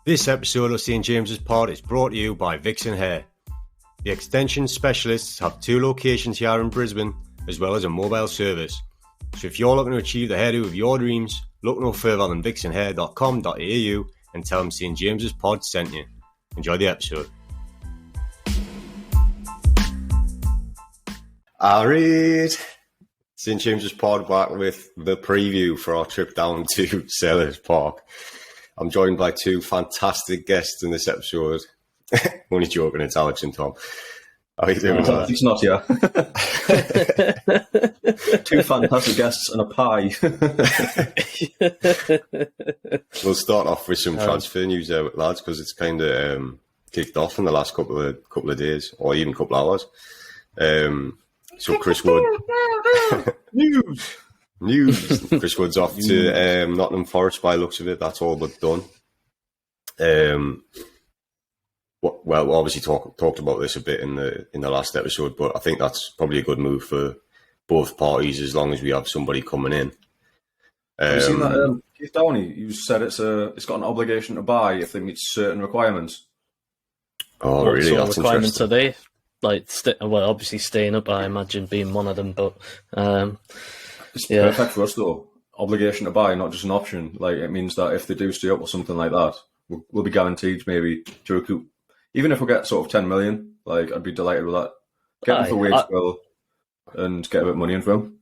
This episode of St James's Pod is brought to you by Vixen Hair. The extension specialists have 2 locations here in Brisbane, as well as a mobile service. So if you're looking to achieve the hairdo of your dreams, look no further than vixenhair.com.au and tell them St James's Pod sent you. Enjoy the episode. Alright, St James's Pod back with the preview for our trip down to Selhurst Park. I'm joined by 2 fantastic guests in this episode. Only joking, it's Alex and Tom. How are you doing? It's not, yeah. 2 fantastic guests and a pie. We'll start off with some transfer news there, lads, because it's kind of kicked off in the last couple of days, or even couple of hours. So Chris Wood... News. Chris Wood's off to Nottingham Forrest by the looks of it. That's all but done. Well, obviously talked about this a bit in the last episode, but I think that's probably a good move for both parties as long as we have somebody coming in. Have you seen that? Keith Downey, you said it's got an obligation to buy if they meet certain requirements. Oh, what really? Sort That's of requirements interesting. are they? Like, obviously staying up, I imagine being one of them, but It's perfect for us though. Obligation to buy, not just an option. Like, it means that if they do stay up or something like that, we'll be guaranteed maybe to recoup. Even if we get sort of 10 million, like, I'd be delighted with that. Get him for wage bill and get a bit of money in for him.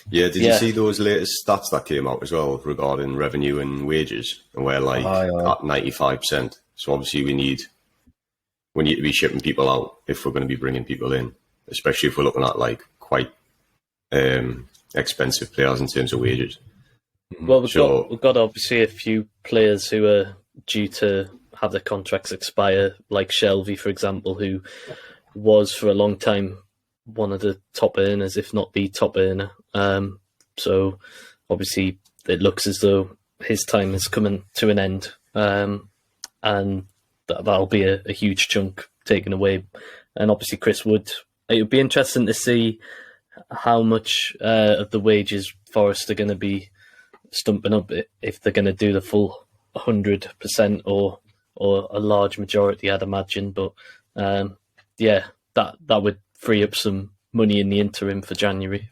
Yeah, did you see those latest stats that came out as well regarding revenue and wages? And we're like at 95%. So obviously we need to be shipping people out if we're going to be bringing people in, especially if we're looking at like quite expensive players in terms of wages. Well, we've got obviously a few players who are due to have their contracts expire, like Shelby, for example, who was for a long time one of the top earners, if not the top earner. So obviously it looks as though his time is coming to an end, and that'll be a huge chunk taken away. And obviously Chris Wood, it would be interesting to see how much of the wages Forrest are going to be stumping up, if they're going to do the full 100% or a large majority, I'd imagine. But that would free up some money in the interim for January.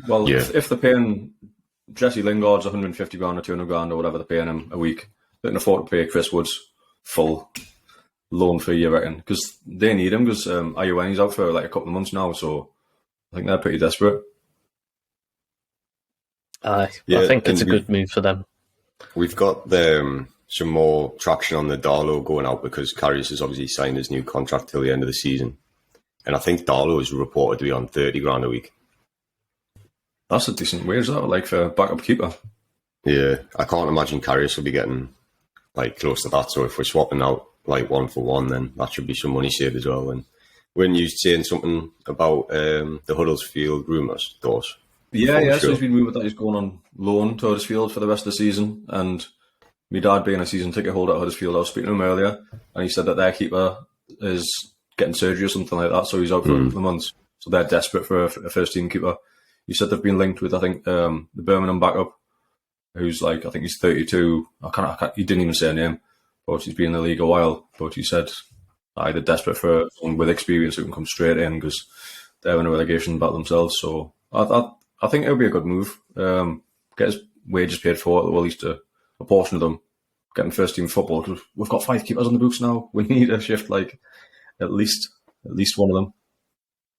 Well, if they're paying Jesse Lingard's 150 grand or 200 grand or whatever they're paying him a week, they can afford to pay Chris Wood's full loan fee, I reckon, because they need him, because Iowani's out for like a couple of months now, so I think they're pretty desperate. I think it's a good move for them. We've got some more traction on the Darlow going out because Karius has obviously signed his new contract till the end of the season. And I think Darlow is reported to be on 30 grand a week. That's a decent wage, that, like, for a backup keeper. Yeah, I can't imagine Karius will be getting like close to that. So if we're swapping out like 1 for 1, then that should be some money saved as well. And weren't you saying something about the Huddersfield rumours, those? Yeah, so he's been rumored that he's going on loan to Huddersfield for the rest of the season. And my dad, being a season ticket holder at Huddersfield, I was speaking to him earlier, and he said that their keeper is getting surgery or something like that, so he's out for a couple of months. So they're desperate for a first-team keeper. He said they've been linked with, I think, the Birmingham backup, who's like, I think he's 32. He didn't even say a name, but he's been in the league a while. But he said they're desperate for someone with experience who can come straight in, because they're in a relegation battle themselves. So I think it would be a good move. Get his wages paid for, or at least a portion of them. Getting first team football, because we've got 5 keepers on the books now. We need a shift like at least one of them.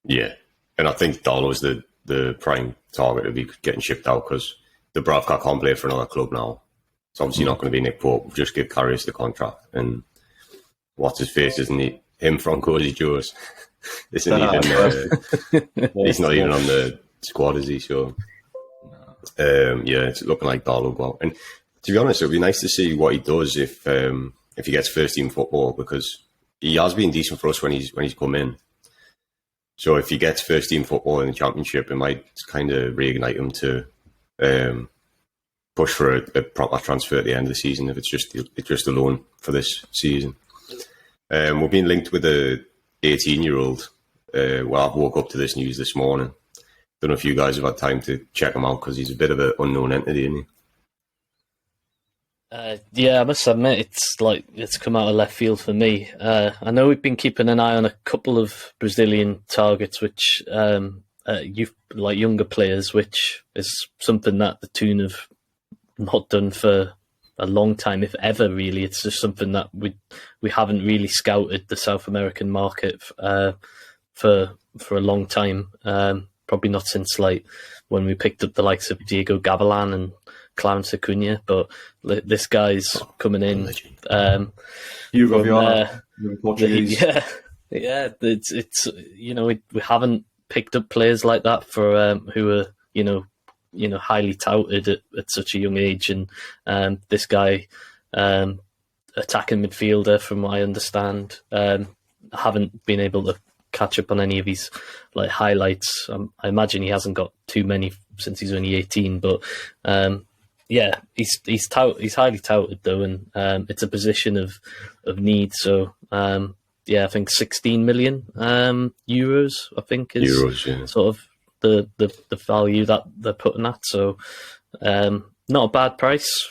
Yeah, and I think Darlow's the prime target to be getting shipped out, because the Bravka can't play for another club now. It's obviously not going to be Nick Pope. Just give Karius the contract, and what's his face, isn't he? Him from Cozy Joe's. He's not even on the squad, is he? So it's looking like Darlow go out. And to be honest, it would be nice to see what he does if he gets first team football, because he has been decent for us when he's come in. So if he gets first team football in the Championship, it might kind of reignite him to push for a proper transfer at the end of the season, if it's just a loan for this season. We've been linked with a 18-year-old. I woke up to this news this morning. Don't know if you guys have had time to check him out, because he's a bit of an unknown entity, isn't he? Yeah, I must admit it's come out of left field for me. I know we've been keeping an eye on a couple of Brazilian targets, which you've like younger players, which is something that the Toon have not done for a long time, if ever. Really, it's just something that we haven't really scouted the South American market for a long time. Probably not since like when we picked up the likes of Diego Gavilan and Clarence Acuna, but this guy's coming in. Portuguese. Yeah. It's we haven't picked up players like that for who are highly touted at such a young age, and this guy, attacking midfielder, from what I understand, I haven't been able to catch up on any of his like highlights. I imagine he hasn't got too many since he's only 18, but. Yeah, he's highly touted though, and it's a position of need. So I think 16 million euros. I think is sort of the value that they're putting at. So not a bad price.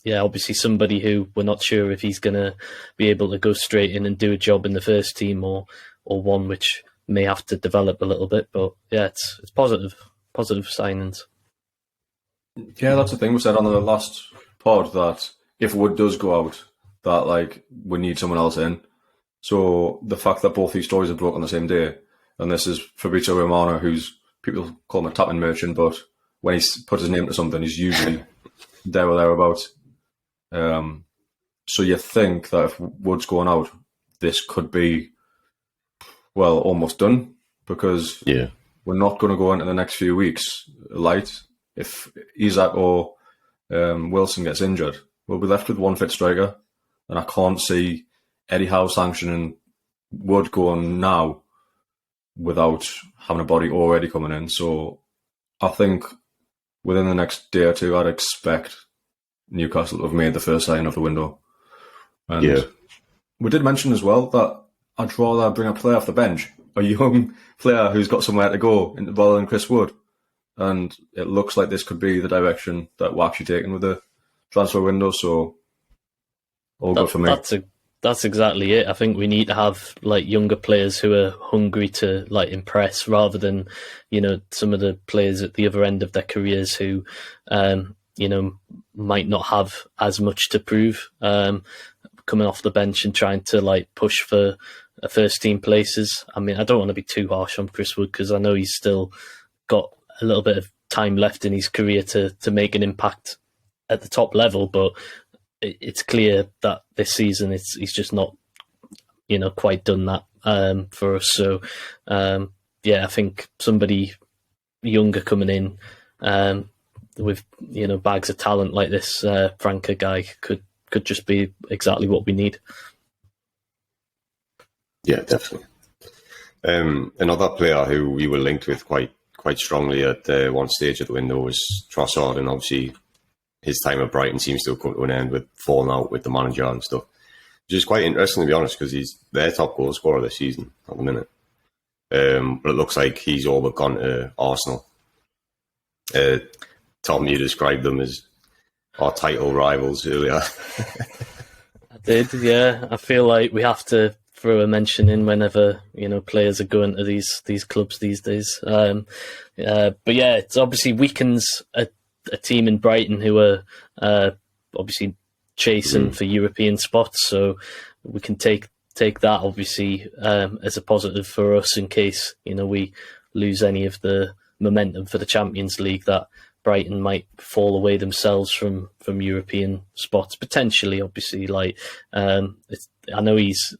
Obviously somebody who we're not sure if he's going to be able to go straight in and do a job in the first team, or one which may have to develop a little bit. But yeah, it's positive signings. Yeah, that's the thing we said on the last pod, that if Wood does go out, that like we need someone else in. So the fact that both these stories are broke on the same day, and this is Fabrizio Romano, who's people call him a tapping merchant, but when he puts his name to something, he's usually there or thereabouts. So you think that if Wood's going out, this could be almost done, because we're not going to go into the next few weeks light. If Isak or Wilson gets injured, we'll be left with one fit striker, and I can't see Eddie Howe sanctioning Wood going now without having a body already coming in. So I think within the next day or two, I'd expect Newcastle to have made the first sign of the window. And we did mention as well that I'd rather bring a player off the bench, a young player who's got somewhere to go, rather than Chris Wood. And it looks like this could be the direction that we're actually taking with the transfer window. So all good for me. That's exactly it. I think we need to have like younger players who are hungry to like impress, rather than some of the players at the other end of their careers who might not have as much to prove, coming off the bench and trying to like push for a first team places. I mean, I don't want to be too harsh on Chris Wood, because I know he's still got a little bit of time left in his career to make an impact at the top level, but it's clear that this season he's just not quite done that for us. So I think somebody younger coming in with bags of talent like this Franca guy could just be exactly what we need. Yeah, definitely. Another player who we were linked with quite strongly at one stage of the window was Trossard, and obviously his time at Brighton seems to have come to an end with falling out with the manager and stuff, which is quite interesting, to be honest, because he's their top goal scorer this season at the minute. But it looks like he's all but gone to Arsenal. Tom, you described them as our title rivals earlier. I did, yeah. I feel like we have to throw a mention in whenever players are going to these clubs these days. But yeah, it obviously weakens a team in Brighton who are obviously chasing for European spots. So we can take that obviously as a positive for us in case we lose any of the momentum for the Champions League, that Brighton might fall away themselves from European spots potentially. Obviously, like I know he's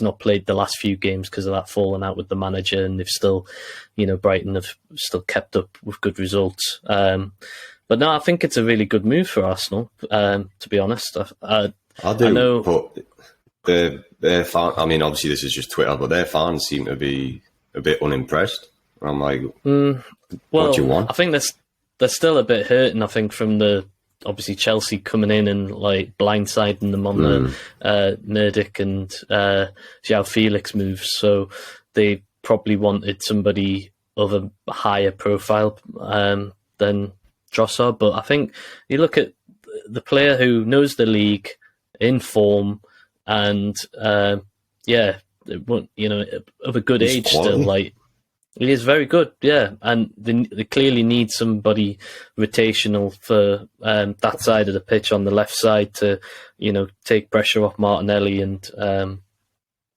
not played the last few games because of that falling out with the manager, and they've still, Brighton have still kept up with good results. But no, I think it's a really good move for Arsenal. To be honest, I know, but their fan. I mean, obviously this is just Twitter, but their fans seem to be a bit unimpressed. I'm like, what do you want? I think they're still a bit hurting, I think, from the obviously Chelsea coming in and like blindsiding them on the Nerdic and João Felix moves. So they probably wanted somebody of a higher profile than Trossard. But I think you look at the player who knows the league, in form, and of a good He's age quality. still. Like, he is very good, yeah. And they clearly need somebody rotational for that side of the pitch on the left side to, take pressure off Martinelli and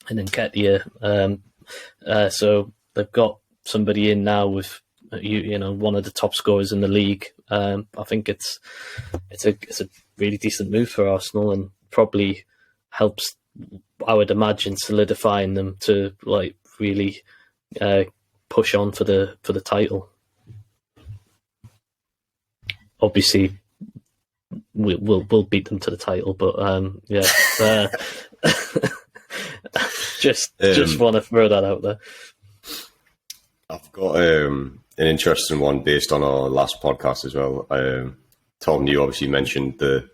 Nketiah. So they've got somebody in now with one of the top scorers in the league. I think it's a really decent move for Arsenal and probably helps, I would imagine, solidifying them to like really push on for the title. Obviously, we'll beat them to the title, but just want to throw that out there. I've got an interesting one based on our last podcast as well. Tom, you obviously mentioned the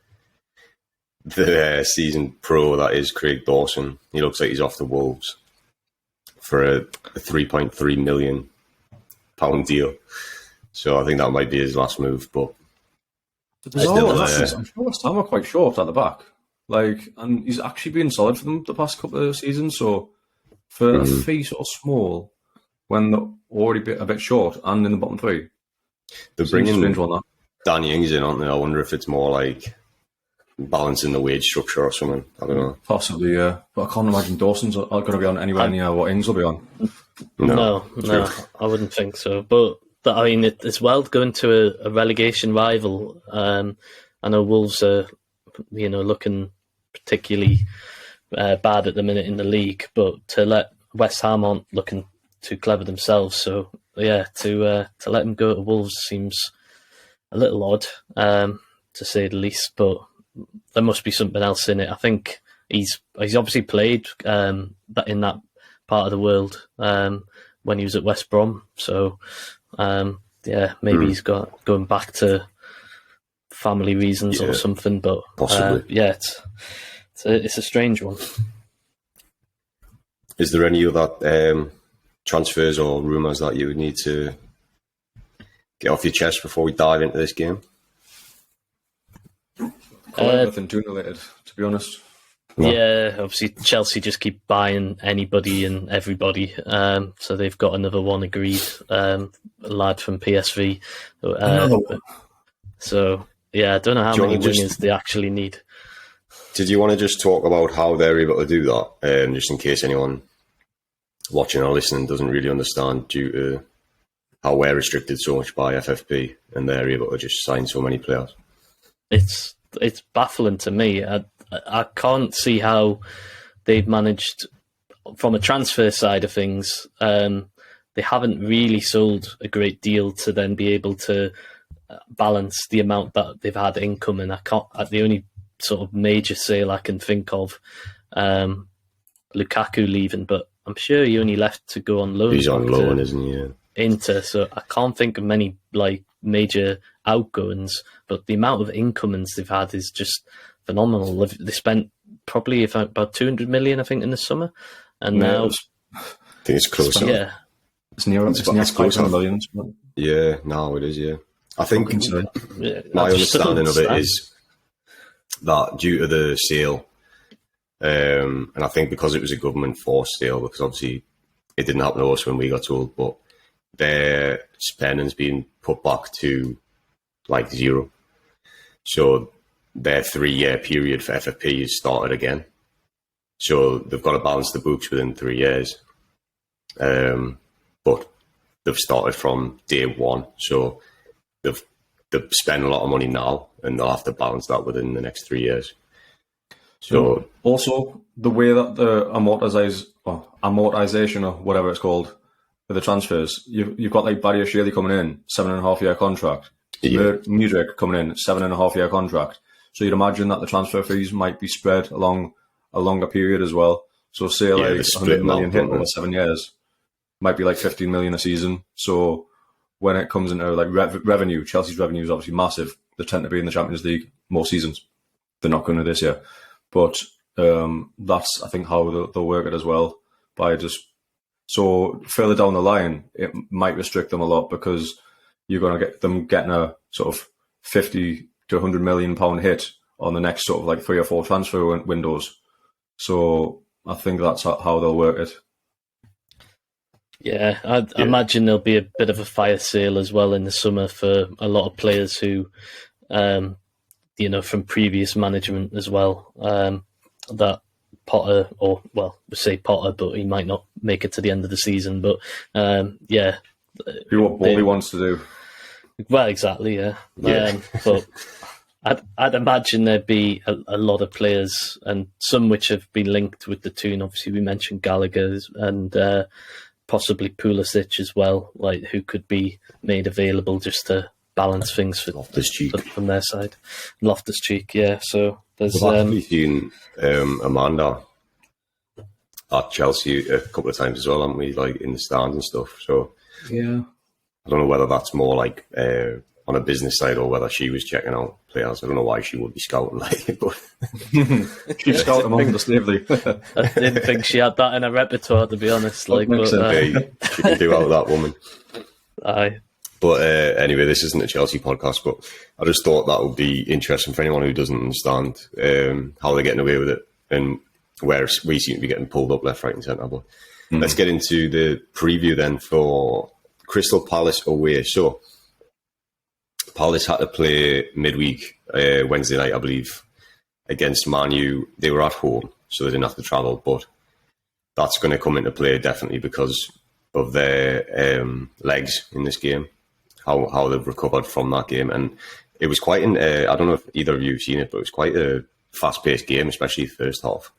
season pro that is Craig Dawson. He looks like he's off to Wolves for a £3.3 million deal. So I think that might be his last move. But I'm sure West Ham are quite short at the back. And he's actually been solid for them the past couple of seasons. So for a fee sort of small, when they're already a bit short and in the bottom three, they're bringing Danny Ings in, aren't they? I wonder if it's more like balancing the wage structure or something. I don't know. Possibly, yeah. But I can't imagine Dawson's going to be on anywhere near what Ings will be on. No, I wouldn't think so. But I mean, it's well going to a relegation rival. I know Wolves are, looking particularly bad at the minute in the league, but to let West Ham aren't looking too clever themselves. So yeah, to let him go to Wolves seems a little odd, to say the least. But there must be something else in it. I think he's obviously played in that part of the world when he was at West Brom. So maybe he's going back to family reasons or something. But possibly, it's a strange one. Is there any other transfers or rumours that you would need to get off your chest before we dive into this game? Nothing Toon related, to be honest. Yeah, obviously Chelsea just keep buying anybody and everybody. So they've got another one agreed, a lad from PSV. So yeah, I don't know how many wingers they actually need. Did you want to just talk about how they're able to do that, just in case anyone watching or listening doesn't really understand, due to how we're restricted so much by FFP and they're able to just sign so many players? It's baffling to me. I can't see how they've managed, from a transfer side of things, they haven't really sold a great deal to then be able to balance the amount that they've had income. And the only sort of major sale I can think of, Lukaku leaving, but I'm sure he only left to go on loan. He's on loan, isn't he? Yeah. Inter, so I can't think of many major outgoings, but the amount of incomings they've had is just phenomenal. They spent probably about 200 million, I think, in the summer, and now I think it's close. Yeah, it's near 500 million. Yeah, no, it is. Yeah, I think my understanding of it is that due to the sale, and I think because it was a government forced sale, because obviously it didn't happen to us when we got told, but their spending's been put back to zero. So their 3-year period for FFP has started again. So they've got to balance the books within 3 years. But they've started from day one. So they've spent a lot of money now and they'll have to balance that within the next 3 years. So also the way that the amortization or whatever it's called for the transfers, you've got Barry O'Shea coming in, 7.5-year contract. Mudryk coming in, 7.5-year contract. So you'd imagine that the transfer fees might be spread along a longer period as well. So say 100 million hit over 7 years, might be 15 million a season. So when it comes into revenue, Chelsea's revenue is obviously massive. They tend to be in the Champions League most seasons. They're not going to this year. But that's, I think, how they'll work it as well. So further down the line, it might restrict them a lot because you're going to get them getting a sort of 50 to 100 million pound hit on the next sort of like 3 or 4 transfer windows. So I think that's how they'll work it. Yeah, I imagine there'll be a bit of a fire sale as well in the summer for a lot of players who, from previous management as well. That Potter, or well, we say Potter, but he might not make it to the end of the season. But yeah, do what Bowley wants to do. Well, exactly, yeah. But I'd imagine there'd be a lot of players, and some which have been linked with the Toon. Obviously, we mentioned Gallagher and possibly Pulisic as well, like who could be made available just to balance things from their side. Loftus-Cheek, yeah. So there's we've actually seen Amanda at Chelsea a couple of times as well, haven't we? Like in the stands and stuff. So yeah, I don't know whether that's more like on a business side or whether she was checking out players. I don't know why she would be scouting like it, but she's scouting them understandably. I didn't think she had that in her repertoire, to be honest. Like, but, she can do out that woman. Aye. But anyway, this isn't a Chelsea podcast, but I just thought that would be interesting for anyone who doesn't understand how they're getting away with it and where we seem to be getting pulled up left, right and centre. But let's get into the preview then for Crystal Palace away. So Palace had to play midweek, Wednesday night, I believe, against Man U. They were at home, so they didn't have to travel, but that's going to come into play definitely because of their legs in this game, how they've recovered from that game. And it was quite I don't know if either of you have seen it, but it was quite a fast-paced game, especially the first half.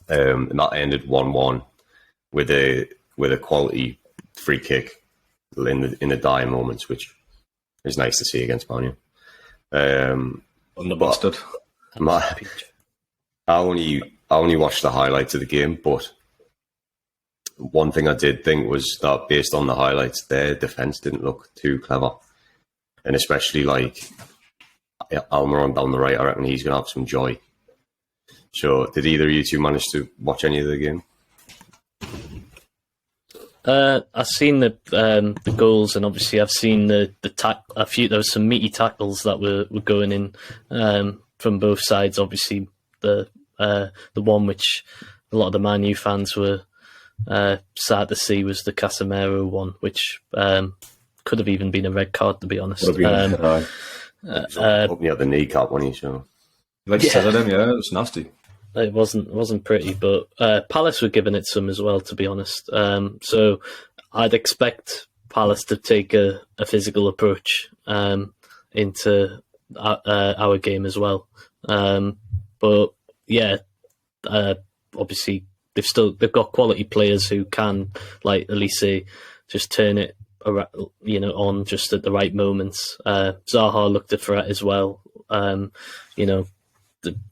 And that ended 1-1 with a quality free kick in the dying moments, which is nice to see against Man U. Underbusted. I only watched the highlights of the game, but one thing I did think was that based on the highlights, their defence didn't look too clever. And especially like Almiron down the right, I reckon he's going to have some joy. So did either of you two manage to watch any of the game? I've seen the goals, and obviously I've seen the a few. There was some meaty tackles that were going in from both sides. Obviously, the one which a lot of the Man U fans were sad to see was the Casemiro one, which could have even been a red card, to be honest. Up near the kneecap when he showed. Like said him, yeah, it was nasty. It wasn't pretty, but Palace were giving it some as well, to be honest. So I'd expect Palace to take a physical approach into our game as well. But yeah, obviously they've got quality players who can, like Elise, just turn it around, on just at the right moments. Zaha looked a threat as well.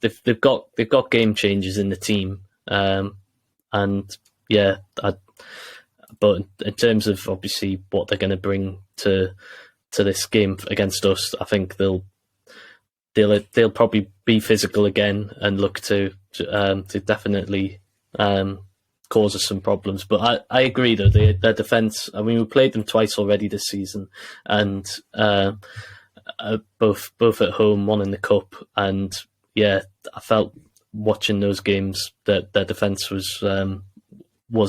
They've got game changers in the team, and yeah, but in terms of obviously what they're going to bring to this game against us, I think they'll probably be physical again and look to definitely cause us some problems. But I agree though, their defence. I mean, we played them twice already this season, and both at home, one in the cup, and yeah, I felt watching those games that their defence was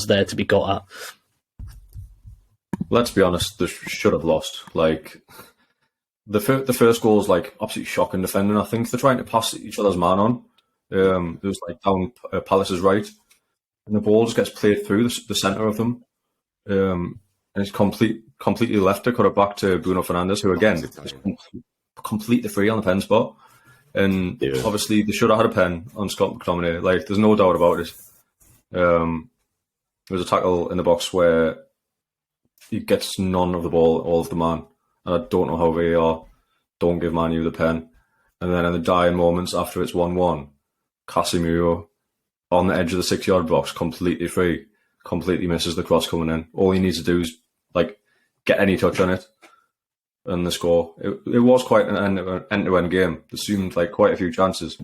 there to be got at. Let's be honest, they should have lost. Like the first goal was like absolutely shocking defending. I think they're trying to pass each other's man on. It was like down Palace's right, and the ball just gets played through the centre of them, and it's completely left to cut it back to Bruno Fernandes, who again is completely free on the pen spot. And obviously they should have had a pen on Scott McTominay. Like, there's no doubt about it. There was a tackle in the box where he gets none of the ball, all of the man. And I don't know how VAR don't give Man U the pen. And then in the dying moments after it's 1-1, Casemiro on the edge of the 6-yard box, completely free, completely misses the cross coming in. All he needs to do is like get any touch on it. And the score. It was quite an end-to-end game. There seemed like quite a few chances.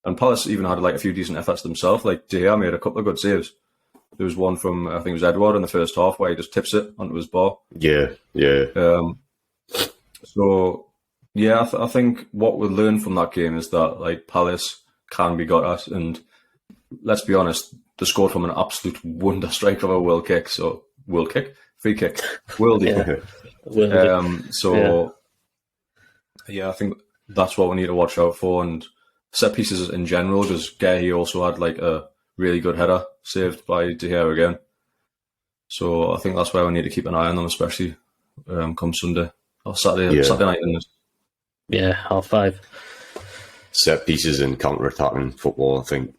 And Palace even had like a few decent efforts themselves. Like De Gea made a couple of good saves. There was one from, I think it was Edward in the first half, where he just tips it onto his bar. Yeah. So, yeah, I think what we'll learn from that game is that, like, Palace can be got at, and let's be honest, they scored from an absolute wonder strike of a free kick, worldie. Yeah, I think that's what we need to watch out for, and set pieces in general, because Gay also had like a really good header saved by De Gea again. So I think that's where we need to keep an eye on them, especially come Sunday or Saturday night. Yeah, 5:30. Set pieces and counter-attacking football, I think.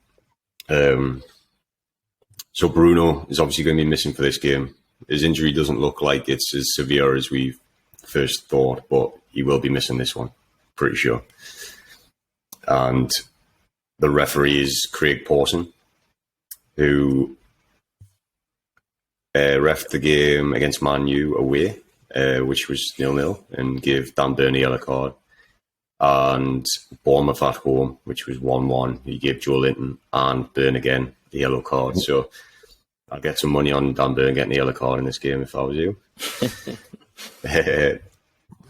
So Bruno is obviously going to be missing for this game. His injury doesn't look like it's as severe as we first thought, but he will be missing this one, pretty sure. And the referee is Craig Pawson, who reffed the game against Man U away, which was 0-0, and gave Dan Burn a yellow card. And Bournemouth at home, which was 1-1, he gave Joe Linton and Burn again the yellow card. So I'll get some money on Dan Burn getting the yellow card in this game if I was you.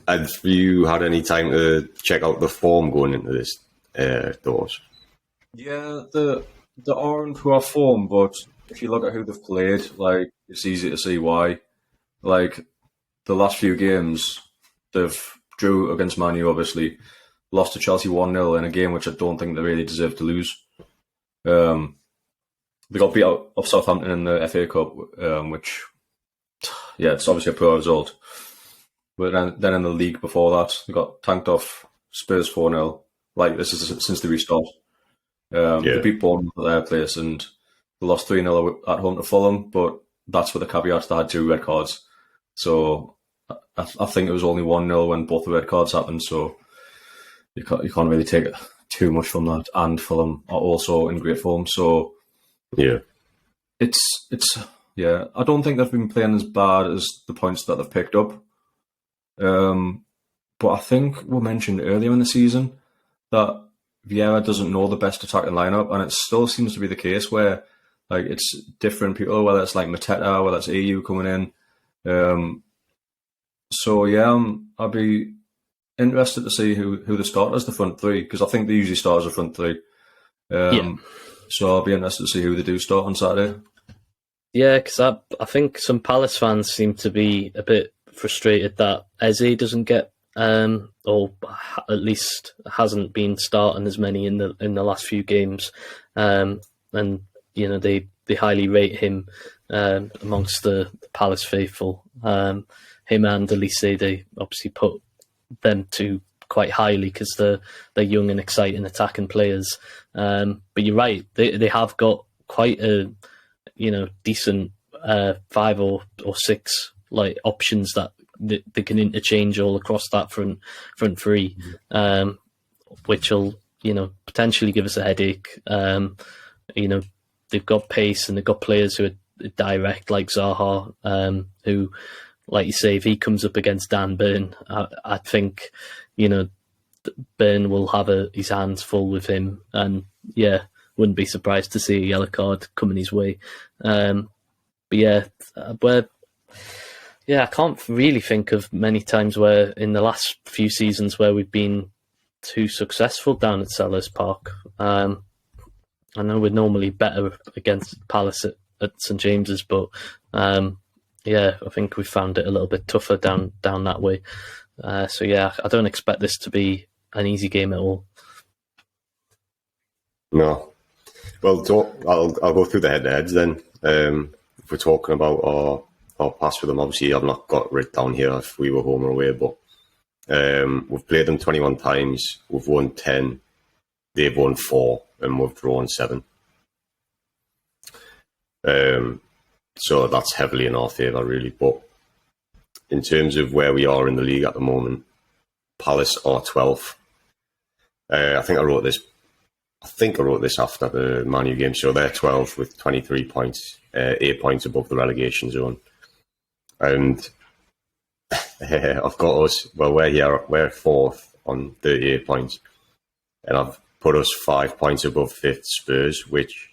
Have you had any time to check out the form going into this, Doors? Yeah, the aren't poor form, but if you look at who they've played, like, it's easy to see why. Like, the last few games, they've drew against Man U, obviously, lost to Chelsea 1-0 in a game which I don't think they really deserve to lose. They got beat out of Southampton in the FA Cup, which, yeah, it's obviously a poor result. But then in the league before that, they got tanked off Spurs 4-0. Like, this is since the restart. They beat Bournemouth at their place, and they lost 3-0 at home to Fulham, but that's with the caveat they had 2 red cards. So I think it was only 1-0 when both the red cards happened, so you can't really take too much from that. And Fulham are also in great form, so yeah, it's I don't think they've been playing as bad as the points that they've picked up. But I think we mentioned earlier in the season that Vieira doesn't know the best attacking lineup, and it still seems to be the case where, like, it's different people, whether it's like Mateta, whether it's AU coming in. So yeah, I'll be interested to see who they start as the front three, because I think they usually start as a front three. So I'll be interested to see who they do start on Saturday. Yeah, because I think some Palace fans seem to be a bit frustrated that Eze doesn't get, or at least hasn't been starting as many in the last few games, and you know they highly rate him amongst the Palace faithful. Him and Elise, they obviously put them two quite highly because they're young and exciting attacking players. But you're right, they have got quite a decent 5 or 6 like options that they can interchange all across that front three, which will potentially give us a headache. They've got pace and they've got players who are direct like Zaha, who, like you say, if he comes up against Dan Burn, I think Burn will have his hands full with him, and wouldn't be surprised to see a yellow card coming his way. I can't really think of many times where in the last few seasons where we've been too successful down at Selhurst Park. I know we're normally better against Palace at St James's, but I think we found it a little bit tougher down that way. I don't expect this to be an easy game at all. No. Well, I'll go through the head-to-heads then. If we're talking about our past with them, obviously I've not got written down here if we were home or away, but we've played them 21 times, we've won 10, they've won 4, and we've drawn 7. So that's heavily in our favour, really. But in terms of where we are in the league at the moment, Palace are 12th. I think I wrote this after the Man U game. So they're 12th with 23 points, 8 points above the relegation zone. And I've got us, well, we're 4th on 38 points. And I've put us 5 points above 5th Spurs, which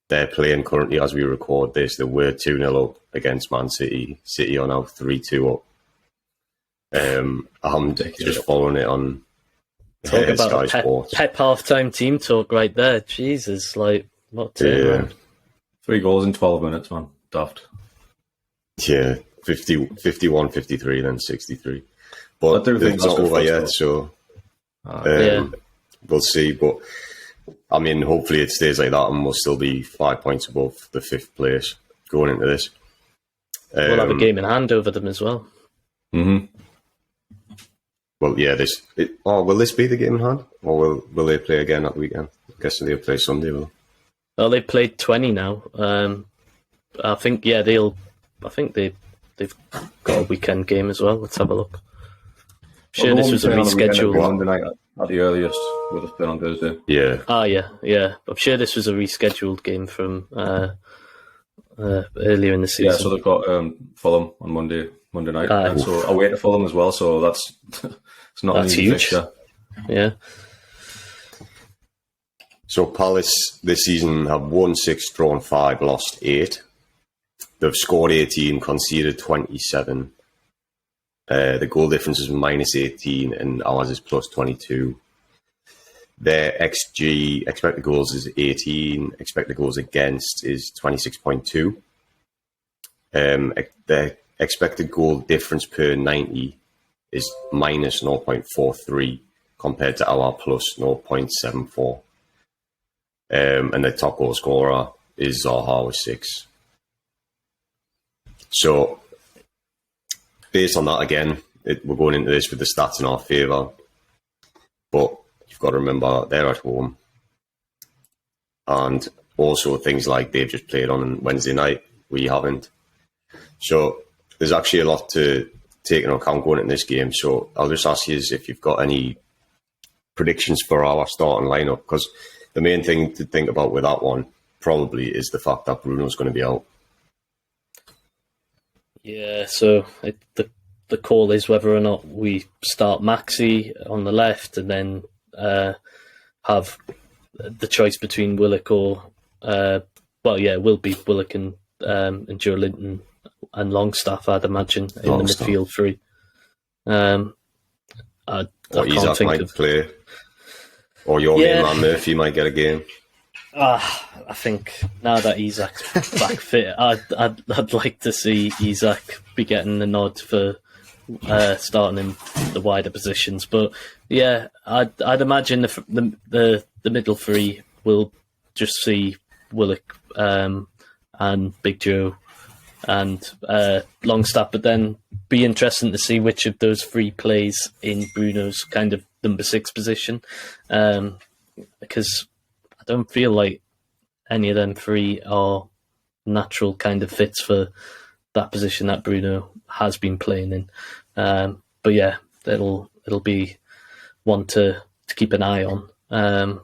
they're playing currently as we record this. They were 2-0 up against Man City. City are now 3-2 up. I'm just following it on Talk about Sky Sports. Pep half-time team talk right there. Jesus, like, what turnaround. 3 goals in 12 minutes, man. Daft. Yeah, 51, 53, then 63. But it's not over yet, so we'll see. But, I mean, hopefully it stays like that and we'll still be 5 points above the 5th place going into this. We'll have a game in hand over them as well. Mm-hmm. Well, yeah, will this be the game in hand? Or will they play again at the weekend? I guess they'll play Sunday, will they? Well, they played 20 now. I think, they've got a weekend game as well. Let's have a look. I'm sure this was a rescheduled Monday night at the earliest. Would have been on Thursday. Yeah. Yeah. I'm sure this was a rescheduled game from earlier in the season. Yeah, so they've got Fulham on Monday night, and so away to Fulham as well. So that's it's not that's an easy huge. fixture. Yeah. So Palace this season have won 6, drawn 5, lost 8. They've scored 18, conceded 27. The goal difference is minus 18 and ours is plus 22. Their XG, expected goals, is 18. Expected goals against is 26.2. Their expected goal difference per 90 is minus 0.43 compared to our plus 0.74. And the top goal scorer is Zaha with 6. So, based on that, again, we're going into this with the stats in our favour. But you've got to remember, they're at home. And also things like they've just played on Wednesday night, we haven't. So, there's actually a lot to take into account going into this game. So, I'll just ask you if you've got any predictions for our starting lineup, because the main thing to think about with that one probably is the fact that Bruno's going to be out. Yeah, so the call is whether or not we start Maxi on the left and then have the choice between Willock or will be Willock and Joe Linton and Longstaff, I'd imagine, in the midfield three. I can't think might of play. Or your main man Murphy might get a game. I think now that Isak's back fit, I'd like to see Isak be getting the nod for starting in the wider positions. But yeah, I'd imagine the middle three will just see Willock and Big Joe and Longstaff, but then be interesting to see which of those three plays in Bruno's kind of number 6 position, because I don't feel like any of them three are natural kind of fits for that position that Bruno has been playing in. But yeah, it'll be one to keep an eye on. And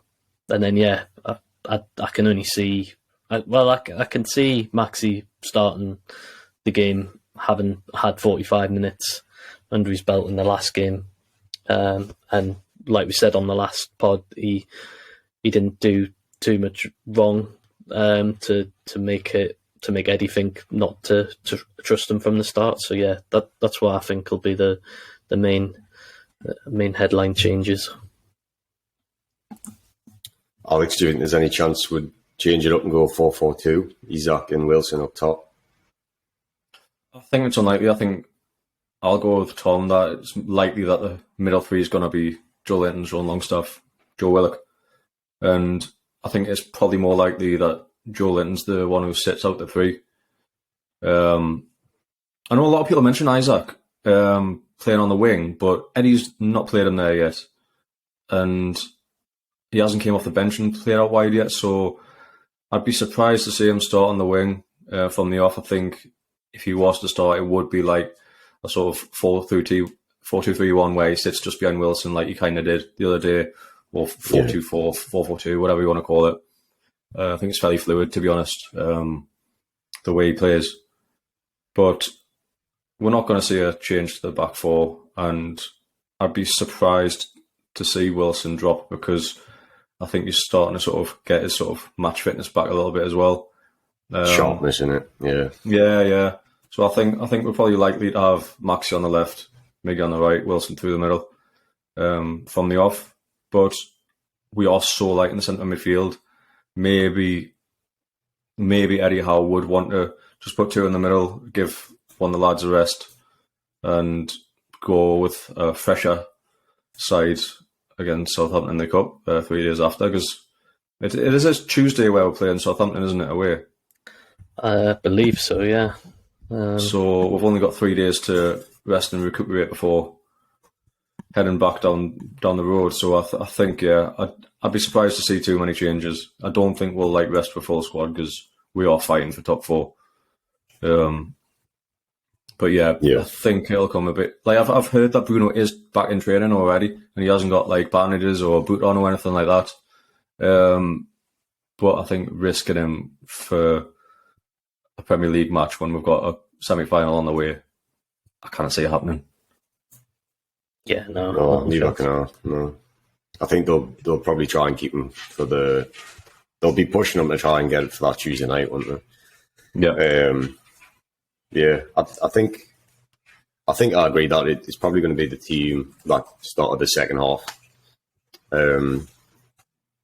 then I can only see I can see Maxi starting the game, having had 45 minutes under his belt in the last game. And like we said on the last pod, he didn't do too much wrong to make Eddie think not to trust him from the start. So yeah, that's what I think will be the main headline changes. Alex, do you think there's any chance we'd change it up and go 4-4-2? Isak and Wilson up top? I think it's unlikely. I think I'll go with Tom that it's likely that the middle three is going to be Joe Linton, Sean Longstaff, Joe Willock. And I think it's probably more likely that Joe Linton's the one who sits out the three. I know a lot of people mention Isak playing on the wing, but Eddie's not played him there yet. And he hasn't came off the bench and played out wide yet, so I'd be surprised to see him start on the wing from the off. I think if he was to start, it would be like a sort of 4-2-3-1 where he sits just behind Wilson like he kind of did the other day, or 4-2-4, 4-4-2, whatever you want to call it. I think it's fairly fluid, to be honest, the way he plays. But we're not going to see a change to the back four, and I'd be surprised to see Wilson drop because I think he's starting to sort of get his sort of match fitness back a little bit as well. Sharpness in it, yeah. Yeah. So I think we're probably likely to have Maxi on the left, Miggy on the right, Wilson through the middle from the off. But we are so light in the centre midfield. Maybe Eddie Howe would want to just put two in the middle, give one of the lads a rest, and go with a fresher side against Southampton in the Cup 3 days after, because it is a Tuesday where we're playing Southampton, isn't it, away? I believe so, yeah. So we've only got 3 days to rest and recuperate before heading back down the road. So I think, yeah, I'd be surprised to see too many changes. I don't think we'll rest for full squad because we are fighting for top four. But yeah, I think it'll come a bit. I've heard that Bruno is back in training already, and he hasn't got bandages or a boot on or anything like that. But I think risking him for a Premier League match when we've got a semi-final on the way, I can't see it happening. Yeah, no. No, you're not gonna. No, I think they'll probably try and keep him for the. They'll be pushing him to try and get it for that Tuesday night, won't they? Yeah. Yeah, I think I agree that it's probably going to be the team that started the second half in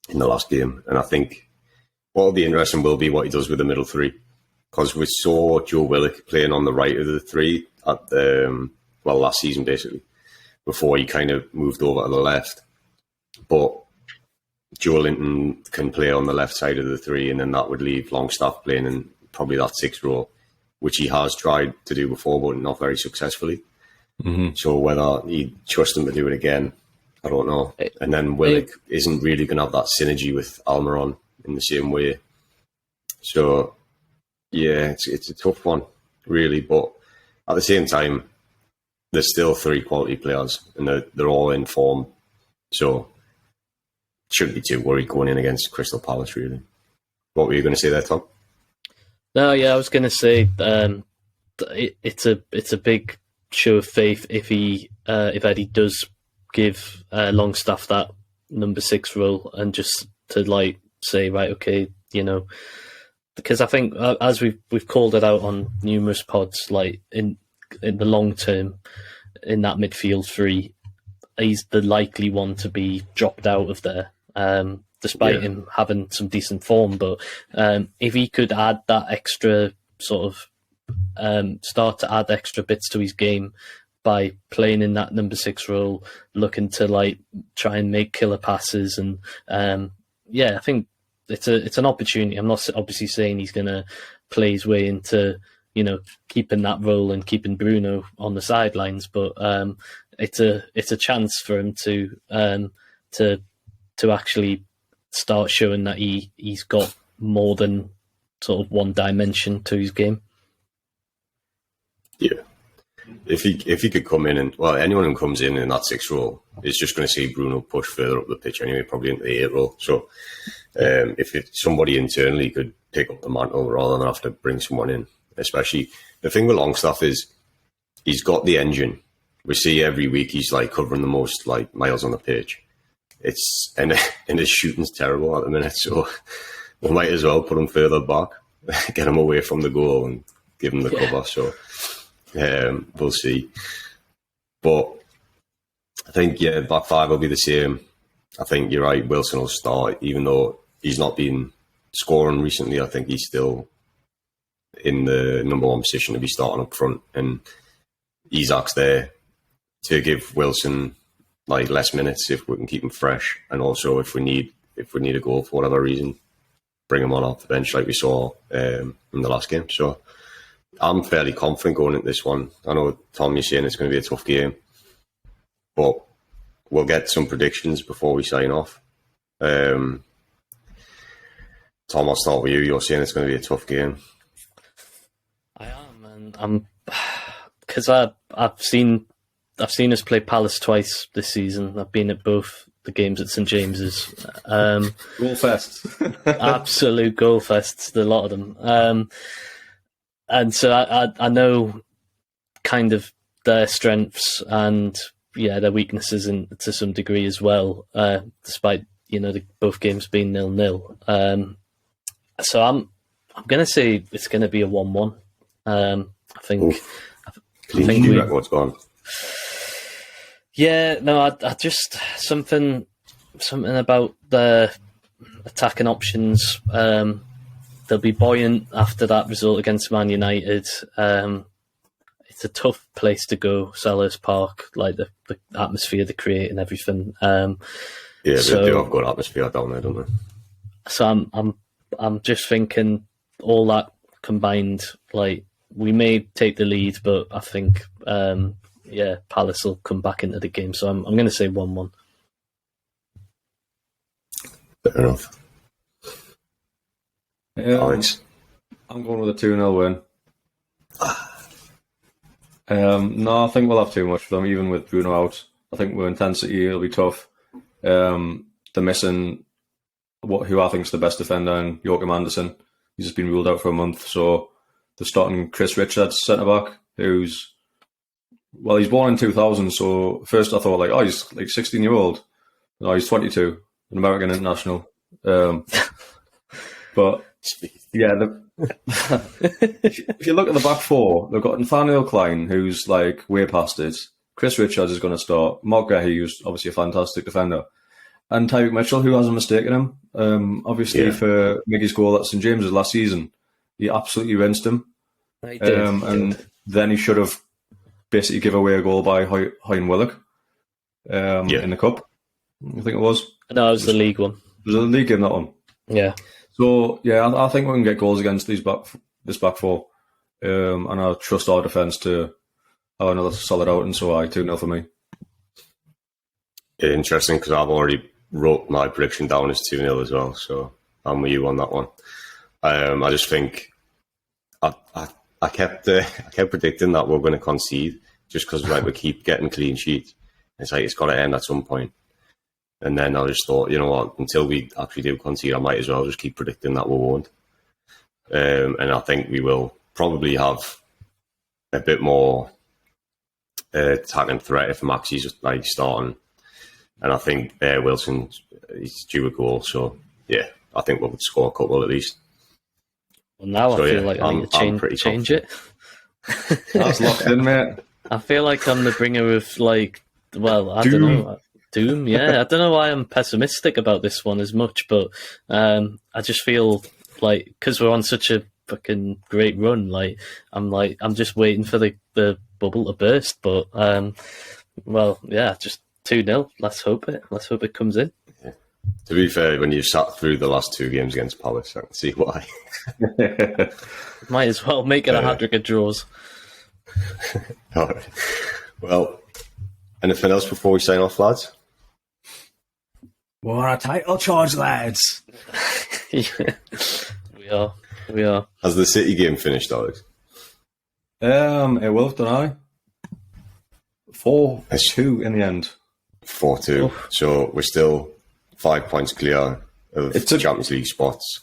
the last game, and I think what will be interesting will be what he does with the middle three, because we saw Joe Willock playing on the right of the three at last season basically, before he kind of moved over to the left, but Joe Linton can play on the left side of the three, and then that would leave Longstaff playing in probably that sixth role, which he has tried to do before, but not very successfully. Mm-hmm. So whether he trusts him to do it again, I don't know. And then Willock isn't really going to have that synergy with Almiron in the same way. So, yeah, it's a tough one, really. But at the same time, there's still three quality players, and they're all in form. So, shouldn't be too worried going in against Crystal Palace, really. What were you going to say there, Tom? No, yeah, I was going to say it's a big show of faith if Eddie does give Longstaff that number 6 role, and just to say, right, okay, because I think as we've called it out on numerous pods, in the long term in that midfield three, he's the likely one to be dropped out of there. Despite him having some decent form, but if he could add that extra sort of start to add extra bits to his game by playing in that number 6 role, looking to try and make killer passes, and I think it's an opportunity. I'm not obviously saying he's going to play his way into keeping that role and keeping Bruno on the sidelines, but it's a chance for him to actually start showing that he's got more than sort of one dimension to his game. Yeah. If he could come in anyone who comes in that 6th role is just going to see Bruno push further up the pitch anyway, probably into the 8th role. So if somebody internally could pick up the mantle rather than have to bring someone in, especially the thing with Longstaff is he's got the engine. We see every week he's covering the most miles on the pitch. And his shooting's terrible at the minute, so we might as well put him further back, get him away from the goal and give him the cover. So we'll see. But I think, back five will be the same. I think you're right, Wilson will start, even though he's not been scoring recently. I think he's still in the number 1 position to be starting up front, and Isak's there to give Wilson less minutes if we can keep him fresh, and also if we need a goal for whatever reason, bring him on off the bench like we saw in the last game. So I'm fairly confident going into this one. I know, Tom, you're saying it's going to be a tough game, but we'll get some predictions before we sign off. Tom, I'll start with you. You're saying it's going to be a tough game. I am, and I'm because I've seen us play Palace twice this season. I've been at both the games at St James's. Goal fest. Absolute goal fests, a lot of them. And so I know kind of their strengths and their weaknesses to some degree as well, despite both games being 0-0. So I'm going to say it's going to be a 1-1. I think. I think we what's gone. Yeah, no, I just something about the attacking options. They'll be buoyant after that result against Man United. It's a tough place to go, Selhurst Park, like the atmosphere they create and everything. Yeah, they do have good atmosphere down there, don't they? So I'm just thinking all that combined, like we may take the lead, but I think Palace will come back into the game. So I'm going to say 1-1. Fair enough. Alex? I'm going with a 2-0 win. No, I think we'll have too much for them, even with Bruno out. I think with intensity, it'll be tough. They're missing who I think is the best defender in Joachim Andersen. He's just been ruled out for a month. So they're starting Chris Richards, centre-back, who's... Well, he's born in 2000, so first I thought, he's 16-year-old. No, he's 22, an American international. But... Yeah, if you look at the back four, they've got Nathaniel Klein, who's way past it. Chris Richards is going to start. Mark Gahey, who's obviously a fantastic defender. And Tyreek Mitchell, who hasn't mistaken him. Obviously, for Miggy's goal at St James's last season, he absolutely rinsed him. He did. And then he should have basically given away a goal by Hein Willock in the Cup, I think it was. No, it was the league one. It was a league game, that one. Yeah. So, yeah, I think we can get goals against this back four. And I trust our defence to have another solid outing, so 2-0 for me. Interesting, because I've already wrote my prediction down as 2-0 as well, so I'm with you on that one. I just think I kept predicting that we're going to concede just because we keep getting clean sheets. It's got to end at some point. And then I just thought, you know what, until we actually do concede, I might as well just keep predicting that we won't. And I think we will probably have a bit more attacking threat if Maxi's starting. And I think Wilson is due a goal. So, yeah, I think we'll score a couple at least. Well, now I feel like I need to change it. That's locked in, mate. I feel like I'm the bringer of, I don't know. Doom, yeah. I don't know why I'm pessimistic about this one as much, but I just feel because we're on such a fucking great run, I'm just waiting for the bubble to burst. But just 2-0. Let's hope it comes in. Yeah. To be fair, when you've sat through the last two games against Palace, I can see why. Might as well make it a hat-trick of draws. All right. Well, anything else before we sign off, lads? We're on a title charge, lads. Yeah, we are. Has the City game finished, Alex? It will have done, 4-2 in the end. 4-2. Oh. So we're still 5 points clear of Champions League spots.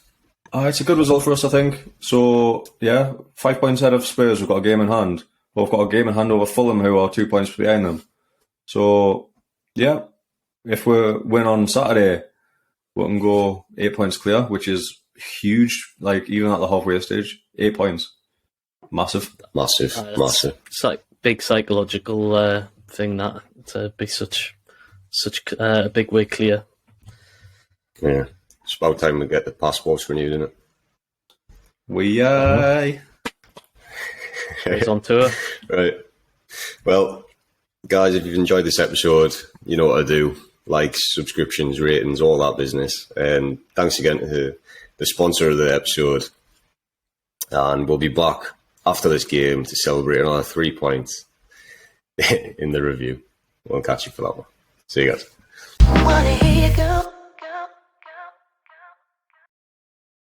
It's a good result for us, I think. So, yeah, 5 points ahead of Spurs. We've got a game in hand. Well, we've got a game in hand over Fulham, who are 2 points behind them. So, yeah, if we win on Saturday, we can go 8 points clear, which is huge. Even at the halfway stage, 8 points. Massive. It's big psychological thing that to be such a big way clear. Yeah, it's about time we get the passports renewed, isn't it? He's on tour. Right. Well, guys, if you've enjoyed this episode, you know what to do. Likes, subscriptions, ratings, all that business. And thanks again to the sponsor of the episode. And we'll be back after this game to celebrate another 3 points in the review. We'll catch you for that one. See you guys.